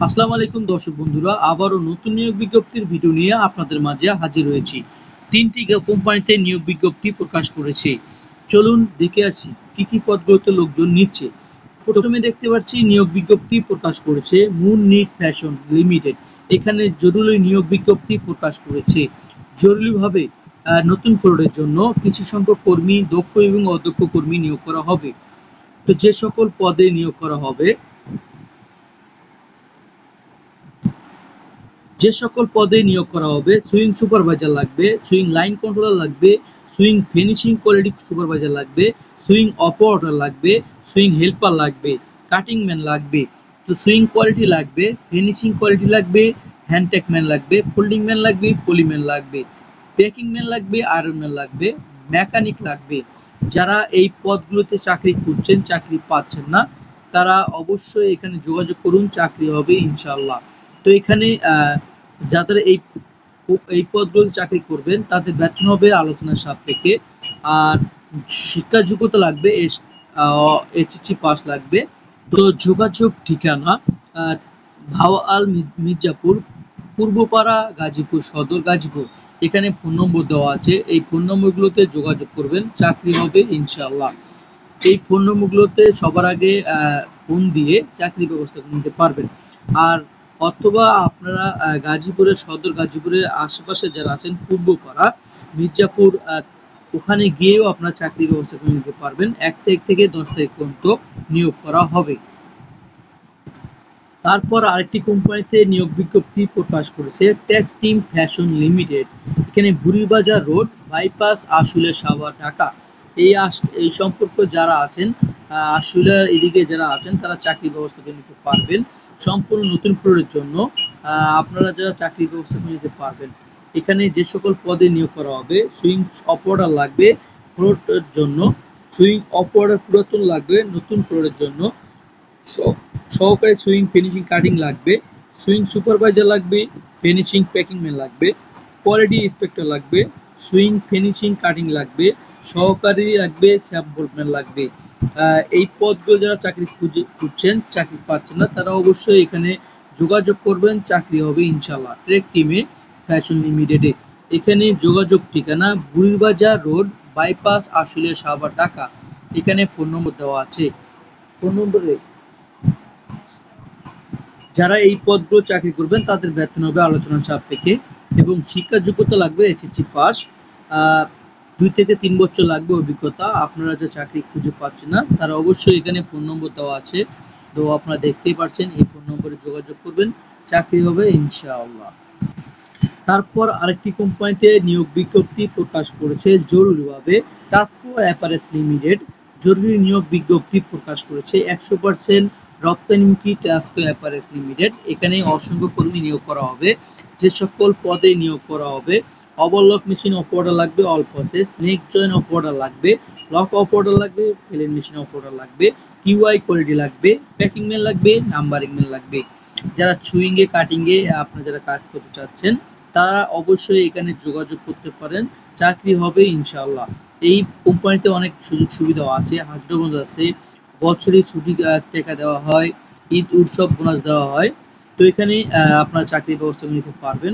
আসসালামু আলাইকুম দর্শক বন্ধুরা, আবারও নতুন নিয়োগ বিজ্ঞপ্তির ভিডিও নিয়ে আপনাদের মাঝে হাজির হয়েছি। 3টি কোম্পানিতে নিয়োগ বিজ্ঞপ্তি প্রকাশ করেছে। চলুন দেখে আসি কি কি পদগুলোতে লোকজন নিচ্ছে। প্রথমে দেখতে পাচ্ছি নিয়োগ বিজ্ঞপ্তি প্রকাশ করেছে মুন নিট ফ্যাশন লিমিটেড। এখানে জরুরি নিয়োগ বিজ্ঞপ্তি প্রকাশ করেছে। জরুরিভাবে নতুন ফ্লোরের জন্য কিছু সংখ্যক কর্মী, দক্ষ এবং অদক্ষ কর্মী নিয়োগ করা হবে। তো যে সকল পদে নিয়োগ করা হবে, সুইং সুপারভাইজার লাগবে, সুইং লাইন কন্ট্রোলার লাগবে, সুইং ফিনিশিং কোয়ালিটি সুপারভাইজার লাগবে, সুইং অপারেটর লাগবে, সুইং হেল্পার লাগবে, কাটিং ম্যান লাগবে। তো সুইং কোয়ালিটি লাগবে, ফিনিশিং কোয়ালিটি লাগবে, হ্যান্ডটেক ম্যান লাগবে, ফোল্ডিং ম্যান লাগবে, পলিম্যান লাগবে, প্যাকিং ম্যান লাগবে, আয়রন ম্যান লাগবে, মেকানিক লাগবে। যারা এই পদগুলোতে চাকরি খুঁজছেন, চাকরি পাচ্ছেন না, তারা অবশ্যই এখানে যোগাযোগ করুন, চাকরি হবে ইনশাআল্লাহ। তো এখানে যাদের এই পদগুলো চাকরি করবেন তাদের বেতন হবে আলোচনা সাপেক্ষে। আর শিক্ষা যোগ্যতা লাগবে, এইচএসসি পাস লাগবে। তো যোগাযোগ ঠিকানা ভাওয়াল মির্জাপুর, পূর্বপাড়া, গাজীপুর সদর, গাজীপুর। এখানে ফোন নম্বর দেওয়া আছে, এই ফোন নম্বরগুলোতে যোগাযোগ করবেন, চাকরি হবে ইনশাআল্লাহ। এই ফোন নম্বরগুলোতে সবার আগে ফোন দিয়ে চাকরির ব্যবস্থা নিতে পারবেন। আর অথবা আপনারা গাজীপুরের সদর, গাজীপুরের আশেপাশে যারা আছেন, পূর্বপাড়া, মির্জাপুর, ওখানে গিয়েও আপনারা চাকরির ব্যবস্থা করে নিতে পারবেন। 1 তারিখ থেকে 10 তারিখ পর্যন্ত নিয়োগ করা হবে। তারপর আরেকটি কোম্পানিতে নিয়োগ বিজ্ঞপ্তি প্রকাশ করেছে টেক টিম ফ্যাশন লিমিটেড। এখানে বুড়িবাজার রোড, বাইপাস, আশুলিয়া, সাভার, ঢাকা। এই সম্পর্ক যারা আছেন, আশুলিয়া এদিকে যারা আছেন, তারা চাকরি ব্যবস্থা করে নিতে পারবেন। সম্পূর্ণ নতুন ফ্লোরের জন্য আপনারা যারা চাকরি ব্যবস্থা করে নিতে পারবেন। এখানে যে সকল পদে নিয়োগ করা হবে, সুইং অপারেটর লাগবে ফ্লোরের জন্য, সুইং অপারেটর পুরাতন লাগবে নতুন ফ্লোরের জন্য, সহকারী সুইং ফিনিশিং কাটিং লাগবে, সুইং সুপারভাইজার লাগবে, ফিনিশিং প্যাকিং ম্যান লাগবে, কোয়ালিটি ইন্সপেক্টর লাগবে, সুইং ফিনিশিং কাটিং লাগবে, সহকারী লাগবে, স্যাম্পলম্যান লাগবে। এই পদগুলো যারা চাকরি খুঁজছেন, চাকরি পাচ্ছেন না, তারা অবশ্যই এখানে যোগাযোগ করবেন, চাকরি হবে ইনশাল্লাহ। ট্রেক টিমে ফ্যাশন লিমিটেডে। এখানে যোগাযোগ ঠিকানা বুড়িবাজার রোড, বাইপাস, আশুলিয়া, সাভার, ঢাকা। এখানে ফোন নম্বর দেওয়া আছে। ফোন নম্বরে যারা এই পদগুলো চাকরি করবেন তাদের বেতন হবে আলোচনা সাপেক্ষে এবং শিক্ষা যোগ্যতা লাগবে এইচএসসি পাস। 2 থেকে 3 বছর লাগবে অভিজ্ঞতা। আপনারা যে চাকরি খুঁজে পাচ্ছেন না, তারা অবশ্যই এখানে ফোন নম্বর দেওয়া আছে, তো আপনারা দেখতেই পাচ্ছেন, এই ফোন নম্বরে যোগাযোগ করবেন, চাকরি হবে ইনশাআল্লাহ। তারপর আরেকটি কোম্পানিতে নিয়োগ বিজ্ঞপ্তি প্রকাশ করেছে জরুরিভাবে টাস্কো অ্যাপারেলস লিমিটেড। জরুরি নিয়োগ বিজ্ঞপ্তি প্রকাশ করেছে 100% রপ্তানিমুখী টাস্কো অ্যাপারেলস লিমিটেড। এখানে অসংখ্য কর্মী নিয়োগ করা হবে। যে সকল পদে নিয়োগ করা হবে, ওভারলক মেশিন অপারেটর লাগবে, অল প্রসেস, নেক জয়েন অপারেটর লাগবে, লক অপারেটর লাগবে, ফেলেন মেশিন অপারেটর লাগবে, কিউআই কোয়ালিটি লাগবে, প্যাকিং ম্যান লাগবে, নাম্বারিং ম্যান লাগবে। যারা সুইং এ, কাটিং এ আপনারা যারা কাজ করতে চাচ্ছেন, তারা অবশ্যই এখানে যোগাযোগ করতে পারেন, চাকরি হবে ইনশাআল্লাহ। এই কোম্পানিতে অনেক সুযোগ সুবিধা আছে, হাজিরা বোনাস আছে, বছরে ছুটি টাকা দেওয়া হয়, ঈদ উৎসব বোনাস দেওয়া হয়। তো এখানে আপনার চাকরির ব্যবস্থা নিতে পারবেন।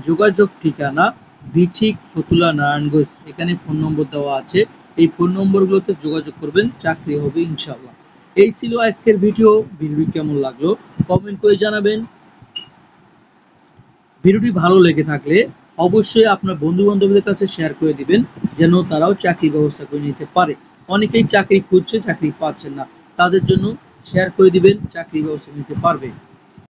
যোগাযোগ ঠিকানা ভিচিক, ফতুল্লা, নারায়ণগঞ্জ। এখানে ফোন নম্বর দেওয়া আছে, এই ফোন নম্বরগুলোতে যোগাযোগ করবেন, চাকরি হবে ইনশাআল্লাহ। এই ছিল আজকের ভিডিও। ভিডিওটি কেমন লাগলো কমেন্ট করে জানাবেন। ভিডিওটি ভালো লেগে থাকলে অবশ্যই আপনার বন্ধু বান্ধবদের কাছে শেয়ার করে দিবেন, যেন তারাও চাকরি ব্যবস্থা করে নিতে পারে। অনেকেই চাকরি খুঁজছে, চাকরি পাচ্ছেন না, তাদের জন্য শেয়ার করে দিবেন, চাকরি ব্যবস্থা নিতে পারবে।